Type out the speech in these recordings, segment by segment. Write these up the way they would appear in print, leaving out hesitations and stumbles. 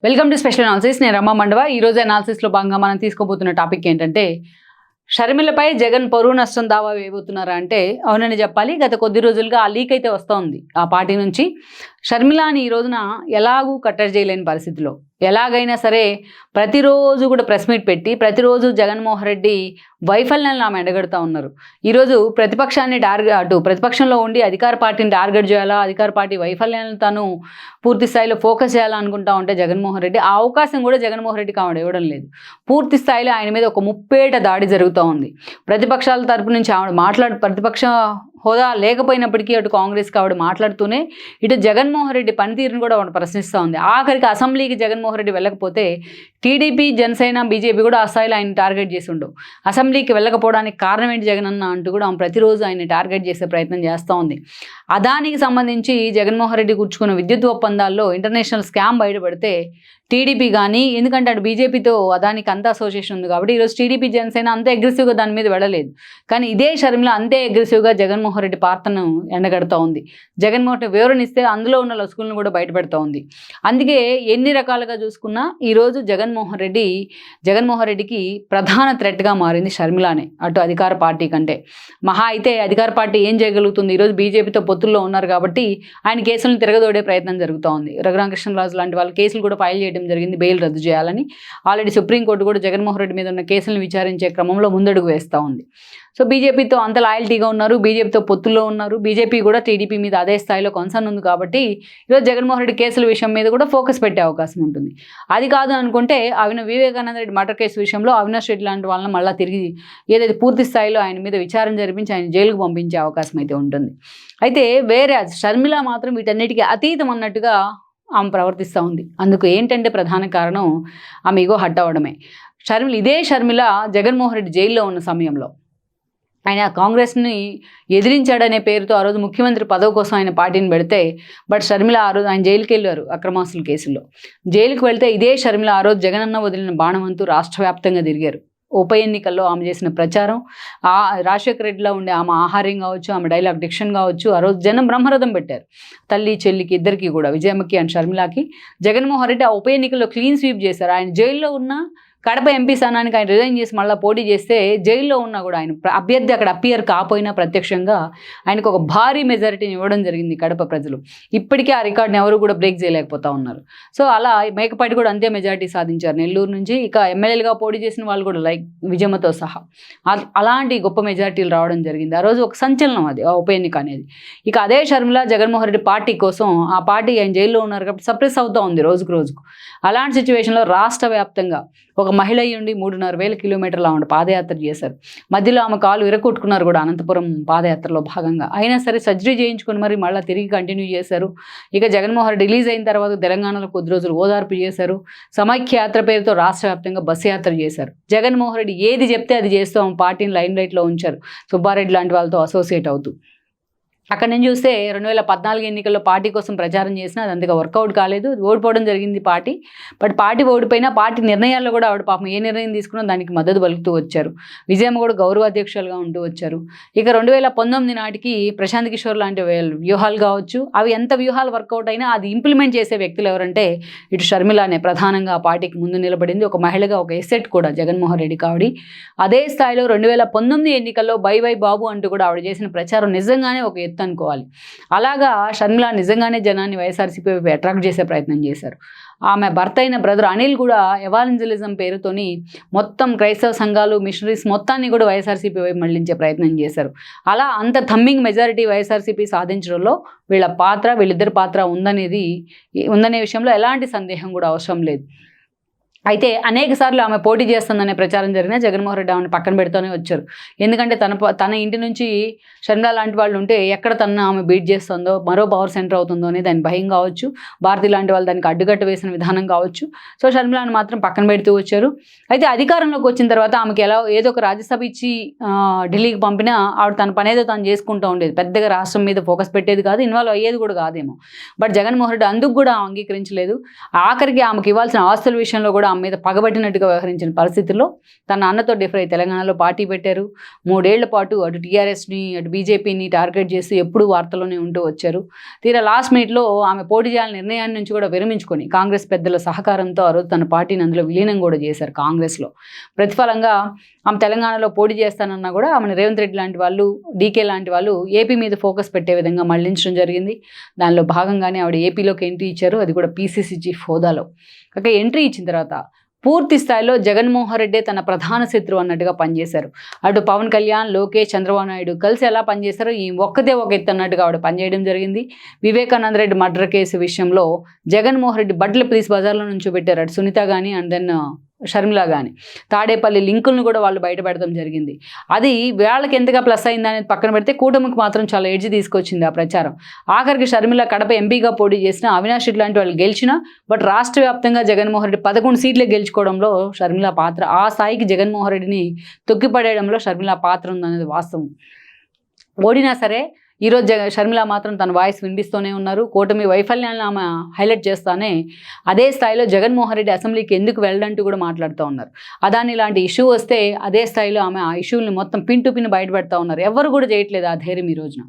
Welcome to special analysis. నేను రమా మండవ. ఈ రోజు అనాలిసిస్లో భాగంగా మనం తీసుకోబోతున్న టాపిక్ ఏంటంటే, షర్మిలపై జగన్ పరువు నష్టం దావా వేయబోతున్నారా అంటే అవునని చెప్పాలి. గత కొద్ది రోజులుగా ఆ లీక్ అయితే వస్తూ ఉంది ఆ పార్టీ నుంచి. షర్మిలాని ఈ రోజున ఎలాగూ కట్టడి చేయలేని పరిస్థితిలో, ఎలాగైనా సరే ప్రతిరోజు కూడా ప్రెస్ మీట్ పెట్టి ప్రతిరోజు జగన్మోహన్ రెడ్డి వైఫల్యాలను ఆమె ఎండగడుతూ ఉన్నారు. ఈరోజు ప్రతిపక్షాన్ని ప్రతిపక్షంలో ఉండి అధికార పార్టీని టార్గెట్ చేయాలా, అధికార పార్టీ వైఫల్యాలను తాను పూర్తి స్థాయిలో ఫోకస్ చేయాలనుకుంటా ఉంటే జగన్మోహన్ రెడ్డి ఆ అవకాశం కూడా జగన్మోహన్ రెడ్డికి ఆవిడ ఇవ్వడం లేదు. పూర్తి స్థాయిలో ఆయన మీద ఒక ముప్పేట దాడి జరుగుతూ ఉంది. ప్రతిపక్షాల తరపు నుంచి ఆవిడ ప్రతిపక్ష హోదా లేకపోయినప్పటికీ అటు కాంగ్రెస్కి ఆవిడ మాట్లాడుతూనే ఇటు జగన్మోహన్ రెడ్డి పనితీరును కూడా ఆవిడ ప్రశ్నిస్తూ ఉంది. ఆఖరికి అసెంబ్లీకి జగన్మోహన్ రెడ్డి వెళ్ళకపోతే టీడీపీ, జనసేన, బీజేపీ కూడా ఆ స్థాయిలో ఆయన టార్గెట్ చేసి ఉండవు. అసెంబ్లీకి వెళ్ళకపోవడానికి కారణం ఏంటి జగన్ అన్న అంటూ కూడా ఆమె ప్రతిరోజు ఆయన టార్గెట్ చేసే ప్రయత్నం చేస్తూ ఉంది. అదానికి సంబంధించి జగన్మోహన్ రెడ్డి కూర్చుకున్న విద్యుత్ ఒప్పందాల్లో ఇంటర్నేషనల్ స్కామ్ బయటపడితే టీడీపీ కానీ, ఎందుకంటే అటు బీజేపీతో అదానికి అంత అసోసియేషన్ ఉంది కాబట్టి ఈరోజు టీడీపీ, జనసేన అంత అగ్రెసివ్గా దాని మీద వెళ్ళలేదు. కానీ ఇదే షర్మిల అంతే అగ్రెసివ్గా జగన్మోహన్ రెడ్డి పాత్రను ఎండగడుతూ ఉంది. జగన్మోహన్ రెడ్డి వివరణ ఇస్తే అందులో ఉన్న లసుకులను కూడా బయటపెడుతూ ఉంది. అందుకే ఎన్ని రకాలుగా చూసుకున్నా ఈరోజు జగన్మోహన్ రెడ్డికి ప్రధాన థ్రెట్గా మారింది షర్మిలానే, అటు అధికార పార్టీ కంటే. మహా అయితే అధికార పార్టీ ఏం చేయగలుగుతుంది? ఈరోజు బీజేపీతో పొత్తుల్లో ఉన్నారు కాబట్టి ఆయన కేసులను తిరగదోడే ప్రయత్నం జరుగుతూ ఉంది. రఘురామకృష్ణరాజు లాంటి వాళ్ళ కేసులు కూడా ఫైల్ చేయడం జరిగింది బెయిల్ రద్దు చేయాలని. ఆల్రెడీ సుప్రీంకోర్టు కూడా జగన్మోహన్ రెడ్డి మీద ఉన్న కేసులను విచారించే క్రమంలో ముందడుగు వేస్తూ ఉంది. సో బీజేపీతో అంత లాయల్టీగా ఉన్నారు, బీజేపీతో పొత్తుల్లో ఉన్నారు. బీజేపీ కూడా టీడీపీ మీద అదే స్థాయిలో కన్సర్న్ ఉంది కాబట్టి ఈరోజు జగన్మోహన్ రెడ్డి కేసుల విషయం మీద కూడా ఫోకస్ పెట్టే అవకాశం ఉంటుంది. అది కాదు అనుకుంటే వివేకానంద రెడ్డి మర్డర్ కేసు విషయంలో అవినాష్ రెడ్డి లాంటి వాళ్ళని మళ్ళీ తిరిగి ఏదైతే పూర్తి స్థాయిలో ఆయన మీద విచారణ జరిపించి ఆయన జైలుకు పంపించే అవకాశం అయితే ఉంటుంది. అయితే వేరే షర్మిల మాత్రం వీటన్నిటికీ అతీతం అన్నట్టుగా ఆమె ప్రవర్తిస్తూ ఉంది. అందుకు ఏంటంటే ప్రధాన కారణం ఆమె ఈగో హట్ అవ్వడమే. ఇదే షర్మిల జగన్మోహన్ రెడ్డి జైల్లో ఉన్న సమయంలో ఆయన కాంగ్రెస్ని ఎదిరించాడనే పేరుతో ఆ రోజు ముఖ్యమంత్రి పదవి కోసం ఆయన పార్టీని పెడితే, బట్ షర్మిల ఆ రోజు ఆయన జైలుకి వెళ్ళారు అక్రమాస్తుల కేసుల్లో. జైలుకి వెళ్తే ఇదే షర్మిల ఆ రోజు జగనన్న వదిలిన బాణవంతు రాష్ట్ర వ్యాప్తంగా తిరిగారు. ఉప ఎన్నికల్లో ఆమె చేసిన ప్రచారం, రాజశేఖర రెడ్డిలో ఉండే ఆమె ఆహార్యం కావచ్చు, ఆమె డైలాగ్ డిక్షన్ కావచ్చు, ఆ రోజు జనం బ్రహ్మరథం పెట్టారు. తల్లి చెల్లికి ఇద్దరికి కూడా, విజయమ్మకి అండ్ షర్మిలాకి. జగన్మోహన్ రెడ్డి ఆ ఉప ఎన్నికల్లో క్లీన్ స్వీప్ చేశారు. ఆయన జైల్లో ఉన్న కడప ఎంపీ స్థానానికి ఆయన రిజైన్ చేసి మళ్ళీ పోటీ చేస్తే జైల్లో ఉన్నా కూడా ఆయన అభ్యర్థి అక్కడ అపియర్ కాపోయినా ప్రత్యక్షంగా ఆయనకు ఒక భారీ మెజారిటీని ఇవ్వడం జరిగింది కడప ప్రజలు. ఇప్పటికీ ఆ రికార్డుని ఎవరు కూడా బ్రేక్ చేయలేకపోతా ఉన్నారు. సో అలా మేకపాటి కూడా అంతే మెజారిటీ సాధించారు నెల్లూరు నుంచి. ఇక ఎమ్మెల్యేలుగా పోటీ చేసిన వాళ్ళు కూడా లైక్ విజయమ్మతో సహా అలాంటి గొప్ప మెజారిటీలు రావడం జరిగింది. ఆ రోజు ఒక సంచలనం అది, ఆ ఉప ఎన్నిక అనేది. ఇక అదే షర్మిల జగన్మోహన్ రెడ్డి పార్టీ కోసం, ఆ పార్టీ ఆయన జైల్లో ఉన్నారు కాబట్టి సప్రెస్ అవుతూ ఉంది రోజుకు రోజుకు. అలాంటి సిచ్యువేషన్లో రాష్ట్ర వ్యాప్తంగా ఒక మహిళ ఉండి 3,500 కిలోమీటర్లు ఆమె పాదయాత్ర చేశారు. మధ్యలో ఆమె కాలు విరగొట్టుకున్నారు కూడా అనంతపురం పాదయాత్రలో భాగంగా. అయినా సరే సర్జరీ చేయించుకుని మరి మళ్ళీ తిరిగి కంటిన్యూ చేశారు. ఇక జగన్మోహన్ రెడ్డి రిలీజ్ అయిన తర్వాత తెలంగాణలో కొద్ది రోజులు ఓదార్పు చేశారు. సమైక్య యాత్ర పేరుతో రాష్ట్ర వ్యాప్తంగా బస్సు యాత్ర చేశారు. జగన్మోహన్ రెడ్డి ఏది చెప్తే అది చేస్తూ ఆమె పార్టీని లైమ్ లైట్లో ఉంచారు, సుబ్బారెడ్డి లాంటి వాళ్ళతో అసోసియేట్ అవుతూ. అక్కడ నేను చూస్తే 2014 ఎన్నికల్లో పార్టీ కోసం ప్రచారం చేసినా అది అంతగా వర్కౌట్ కాలేదు, ఓడిపోవడం జరిగింది పార్టీ. బట్ పార్టీ ఓడిపోయినా పార్టీ నిర్ణయాల్లో కూడా ఆవిడ పాపం ఏ నిర్ణయం తీసుకున్నా దానికి మద్దతు పలుకుతూ వచ్చారు. విజయమ్మ కూడా గౌరవ అధ్యక్షులుగా ఉంటూ వచ్చారు. ఇక 2019 నాటికి ప్రశాంత్ కిషోర్ లాంటి వ్యూహాలు కావచ్చు, అవి ఎంత వ్యూహాలు వర్కౌట్ అయినా అది ఇంప్లిమెంట్ చేసే వ్యక్తులు ఎవరంటే ఇటు షర్మిలానే ప్రధానంగా ఆ పార్టీకి ముందు నిలబడింది. ఒక మహిళగా ఒక ఎసెట్ కూడా జగన్మోహన్ రెడ్డి కావడి. అదే స్థాయిలో 2019 ఎన్నికల్లో బై బాబు అంటూ కూడా ఆవిడ చేసిన ప్రచారం నిజంగానే ఒక అనుకోవాలి. అలాగా షర్మిల నిజంగానే జనాన్ని వైఎస్ఆర్సీపీ వైపు అట్రాక్ట్ చేసే ప్రయత్నం చేశారు. ఆమె భర్త అయిన బ్రదర్ అనిల్ కూడా ఎవాంజలిజం పేరుతోని మొత్తం క్రైస్తవ సంఘాలు, మిషనరీస్ మొత్తాన్ని కూడా వైఎస్ఆర్సీపీ వైపు మళ్లించే ప్రయత్నం చేశారు. అలా అంత థమ్మింగ్ మెజారిటీ వైఎస్ఆర్సీపీ సాధించడంలో వీళ్ళిద్దరి పాత్ర ఉందనే విషయంలో ఎలాంటి సందేహం కూడా అవసరం లేదు. అయితే అనేక సార్లు ఆమె పోటీ చేస్తుందనే ప్రచారం జరిగినా జగన్మోహన్ రెడ్డి ఆమెను పక్కన పెడుతూనే వచ్చారు. ఎందుకంటే తన ఇంటి నుంచి షర్మిల లాంటి వాళ్ళు ఉంటే ఎక్కడ ఆమె బీట్ చేస్తుందో, మరో పవర్ సెంటర్ అవుతుందో అనే దాని భయం కావచ్చు, భారతి లాంటి వాళ్ళు దానికి అడ్డుకట్ట వేసిన విధానం కావచ్చు. సో షర్మిలను మాత్రం పక్కన పెడుతూ వచ్చారు. అయితే అధికారంలోకి వచ్చిన తర్వాత ఆమెకి ఏదో ఒక రాజ్యసభ ఇచ్చి ఢిల్లీకి పంపినా ఆవిడ తన పనేదో తాను చేసుకుంటూ ఉండేది. పెద్దగా రాష్ట్రం మీద ఫోకస్ పెట్టేది కాదు, ఇన్వాల్వ్ అయ్యేది కూడా కాదేమో. బట్ జగన్మోహన్ రెడ్డి అందుకు కూడా అంగీకరించలేదు. ఆఖరికి ఆమెకి ఇవ్వాల్సిన ఆస్తుల విషయంలో కూడా ఆమె మీద పగబట్టినట్టుగా వ్యవహరించిన పరిస్థితుల్లో తన అన్నతో డిఫర్ అయి తెలంగాణలో పార్టీ పెట్టారు. 3 ఏళ్ల పాటు అటు టీఆర్ఎస్ని అటు బీజేపీని టార్గెట్ చేస్తూ ఎప్పుడూ వార్తల్లోనే ఉంటూ వచ్చారు. తీరా లాస్ట్ మినిట్లో ఆమె పోటీ చేయాలని నిర్ణయాన్ని నుంచి కూడా విరమించుకొని కాంగ్రెస్ పెద్దల సహకారంతో ఆ రోజు తన పార్టీని అందులో విలీనం కూడా చేశారు కాంగ్రెస్లో. ప్రతిఫలంగా ఆమె తెలంగాణలో పోటీ చేస్తానన్నా కూడా ఆమెను రేవంత్ రెడ్డి లాంటి వాళ్ళు, డీకే లాంటి వాళ్ళు ఏపీ మీద ఫోకస్ పెట్టే విధంగా మళ్లించడం జరిగింది. దానిలో భాగంగానే ఆవిడ ఏపీలోకి ఎంట్రీ ఇచ్చారు, అది కూడా పీసీసీ చీఫ్ హోదాలో. కాక ఎంట్రీ ఇచ్చిన తర్వాత పూర్తి స్థాయిలో జగన్మోహన్ రెడ్డి తన ప్రధాన శత్రువు అన్నట్టుగా పనిచేశారు. అటు పవన్ కళ్యాణ్, లోకేష్, చంద్రబాబు నాయుడు కలిసి ఎలా పనిచేశారో ఈ ఒక్కతే ఒక ఎత్తు అన్నట్టుగా ఆవిడ పనిచేయడం జరిగింది. వివేకానంద రెడ్డి మర్డర్ కేసు విషయంలో జగన్మోహన్ రెడ్డి బట్టల ప్లీస్ బజార్లో నుంచి పెట్టారు. అటు సునీత కానీ అండ్ దెన్ షర్మిల కానీ తాడేపల్లి లింకులను కూడా వాళ్ళు బయట పెడతాం జరిగింది. అది వాళ్ళకి ఎంతగా ప్లస్ అయింది అనేది పక్కన పెడితే కూటమికి మాత్రం చాలా ఎడ్జ్ తీసుకొచ్చింది ఆ ప్రచారం. ఆఖరికి షర్మిల కడప ఎంపీగా పోటీ చేసిన, అవినాష్ రెడ్డి లాంటి వాళ్ళు గెలిచినా బట్ రాష్ట్ర వ్యాప్తంగా జగన్మోహన్ రెడ్డి 11 సీట్లే గెలుచుకోవడంలో షర్మిల పాత్ర, ఆ స్థాయికి జగన్మోహన్ రెడ్డిని తొక్కిపడేయడంలో షర్మిల పాత్ర ఉందనేది వాస్తవం. ఓడినా సరే ఈరోజు షర్మిల మాత్రం తన వాయిస్ వినిపిస్తూనే ఉన్నారు. కూటమి వైఫల్యాలను ఆమె హైలైట్ చేస్తానే అదే స్థాయిలో జగన్మోహన్ రెడ్డి అసెంబ్లీకి ఎందుకు వెళ్ళడంటూ కూడా మాట్లాడుతూ ఉన్నారు. అదాని లాంటి ఇష్యూ వస్తే అదే స్థాయిలో ఆమె ఆ ఇష్యూని మొత్తం పిన్ టు పిన్ బయటపెడతా ఉన్నారు. ఎవరు కూడా చేయట్లేదు ఆ ధైర్యం ఈ రోజున.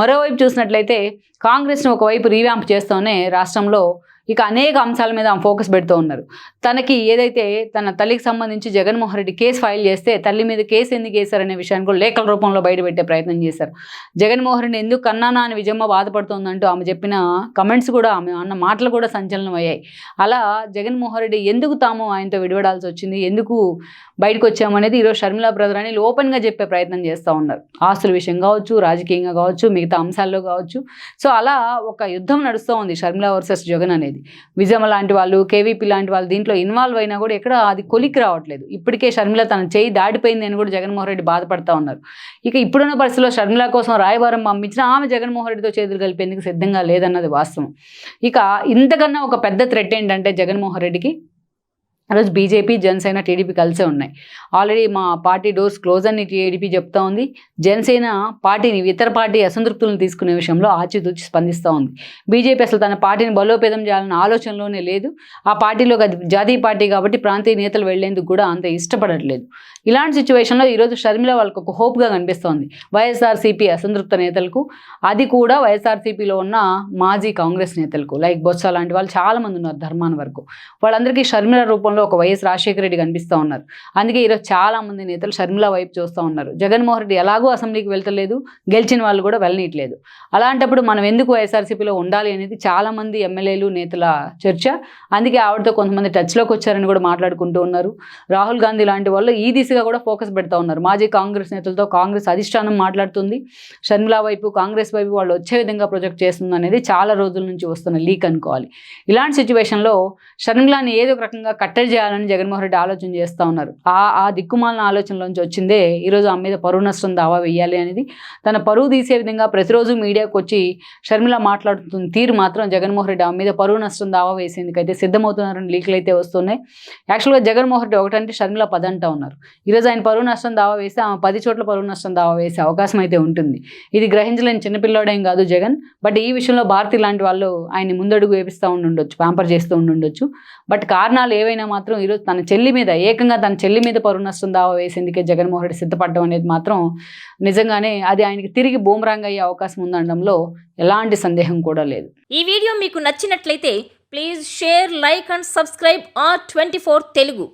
మరోవైపు చూసినట్లయితే కాంగ్రెస్ను ఒకవైపు రీవ్యాంప్ చేస్తూనే రాష్ట్రంలో ఇక అనేక అంశాల మీద ఆమె ఫోకస్ పెడుతూ ఉన్నారు. తనకి ఏదైతే తన తల్లికి సంబంధించి జగన్మోహన్ రెడ్డి కేసు ఫైల్ చేస్తే తల్లి మీద కేసు ఎందుకు వేశారనే విషయాన్ని కూడా లేఖల రూపంలో బయటపెట్టే ప్రయత్నం చేశారు. జగన్మోహన్ రెడ్డి ఎందుకు కన్నానా అని విజయమ్మ బాధపడుతోందంటూ ఆమె చెప్పిన కమెంట్స్ కూడా, ఆమె అన్న మాటలు కూడా సంచలనం అయ్యాయి. అలా జగన్మోహన్ రెడ్డి ఎందుకు తాము ఆయనతో విడిపడాల్సి వచ్చింది, ఎందుకు బయటకు వచ్చామనేది ఈరోజు షర్మిల బ్రదర్ అని ఓపెన్గా చెప్పే ప్రయత్నం చేస్తూ ఉన్నారు. ఆస్తుల విషయం కావచ్చు, రాజకీయంగా కావచ్చు, మిగతా అంశాల్లో కావచ్చు. సో అలా ఒక యుద్ధం నడుస్తూ ఉంది షర్మిల వర్సెస్ జగన్ అనేది. విజయమ్మ లాంటి వాళ్ళు, కేవీపీ లాంటి వాళ్ళు దీంట్లో ఇన్వాల్వ్ అయినా కూడా ఎక్కడ అది కొలికి రావట్లేదు. ఇప్పటికే షర్మిల తన చేయి దాడిపోయింది అని కూడా జగన్మోహన్ రెడ్డి బాధపడతా ఉన్నారు. ఇక ఇప్పుడున్న పరిస్థితిలో షర్మిల కోసం రాయబారం పంపించినా ఆమె జగన్మోహన్ రెడ్డితో చేతులు కలిపేందుకు సిద్ధంగా లేదన్నది వాస్తవం. ఇక ఇంతకన్నా ఒక పెద్ద థ్రెట్ ఏంటంటే జగన్మోహన్ రెడ్డికి ఈరోజు బీజేపీ, జనసేన, టీడీపీ కలిసే ఉన్నాయి. ఆల్రెడీ మా పార్టీ డోర్స్ క్లోజ్ అని టీడీపీ చెప్తా ఉంది. జనసేన పార్టీని ఇతర పార్టీ అసంతృప్తులను తీసుకునే విషయంలో ఆచితూచి స్పందిస్తూ ఉంది. బీజేపీ అసలు తన పార్టీని బలోపేతం చేయాలన్న ఆలోచనలోనే లేదు. ఆ పార్టీలో జాతీయ పార్టీ కాబట్టి ప్రాంతీయ నేతలు వెళ్లేందుకు కూడా అంత ఇష్టపడట్లేదు. ఇలాంటి సిచ్యువేషన్లో ఈరోజు షర్మిల వాళ్ళకు ఒక హోప్గా కనిపిస్తోంది వైఎస్ఆర్సీపీ అసంతృప్త నేతలకు, అది కూడా వైఎస్ఆర్సీపీలో ఉన్న మాజీ కాంగ్రెస్ నేతలకు లైక్ బొత్స లాంటి వాళ్ళు చాలామంది ఉన్నారు ధర్మాన్ వరకు. వాళ్ళందరికీ షర్మిల రూపంలో ఒక వైఎస్ రాజశేఖర రెడ్డి కనిపిస్తూ ఉన్నారు. అందుకే ఈరోజు చాలా మంది నేతలు షర్మిల వైపు చూస్తూ ఉన్నారు. జగన్మోహన్ రెడ్డి ఎలాగో అసెంబ్లీకి వెళ్తలేదు, గెలిచిన వాళ్ళు కూడా వెళ్ళనీయట్లేదు. అలాంటప్పుడు మనం ఎందుకు వైఎస్ఆర్సీపీలో ఉండాలి అనేది చాలా మంది ఎమ్మెల్యేలు, నేతల చర్చ. అందుకే ఆవిడతో కొంతమంది టచ్లోకి వచ్చారని కూడా మాట్లాడుకుంటూ ఉన్నారు. రాహుల్ గాంధీ లాంటి వాళ్ళు ఈ దిశగా కూడా ఫోకస్ పెడతా ఉన్నారు. మాజీ కాంగ్రెస్ నేతలతో కాంగ్రెస్ అధిష్టానం మాట్లాడుతుంది. షర్మిల వైపు, కాంగ్రెస్ వైపు వాళ్ళు వచ్చే విధంగా ప్రొజెక్ట్ చేస్తుంది అనేది చాలా రోజుల నుంచి వస్తున్న లీక్ అనుకోవాలి. ఇలాంటి సిచ్యువేషన్లో షర్మిలాని ఏదో ఒక రకంగా కట్టడి చేయాలని జగన్మోహన్ రెడ్డి ఆలోచన చేస్తూ ఉన్నారు. ఆ దిక్కుమాలిన ఆలోచనలోంచి వచ్చిందే ఈరోజు ఆమె మీద పరువు నష్టం దావా వేయాలి అనేది. తన పరువు తీసే విధంగా ప్రతిరోజు మీడియాకు వచ్చి షర్మిల మాట్లాడుతున్న తీరు మాత్రం జగన్మోహన్ రెడ్డి ఆమె మీద పరువు నష్టం దావా వేసేందుకైతే సిద్ధమవుతున్నారని లీకులు అయితే వస్తున్నాయి. యాక్చువల్గా జగన్మోహన్ రెడ్డి ఒకటంటే షర్మిల 10 అంటూ ఉన్నారు. ఈరోజు ఆయన పరువు నష్టం దావా వేస్తే ఆమె 10 చోట్ల పరువు నష్టం దావా వేసే అవకాశం అయితే ఉంటుంది. ఇది గ్రహించలేని చిన్నపిల్లాడేం కాదు జగన్. బట్ ఈ విషయంలో భారతి లాంటి వాళ్ళు ఆయన్ని ముందడుగు వేపిస్తూ ఉండుండొచ్చు, ప్యాంపర్ చేస్తూ ఉండుండొచ్చు. బట్ కారణాలు ఏవైనా మాత్రం ఈరోజు తన చెల్లి మీద, ఏకంగా తన చెల్లి మీద పరువు నష్టం దావా వేసేందుకే జగన్మోహన్ రెడ్డి సిద్ధపడడం అనేది మాత్రం నిజంగానే అది ఆయనకి తిరిగి బూమరాంగ్ అయ్యే అవకాశం ఉందనడంలో ఎలాంటి సందేహం కూడా లేదు. ఈ వీడియో మీకు నచ్చినట్లయితే please share, like and subscribe R24 Telugu.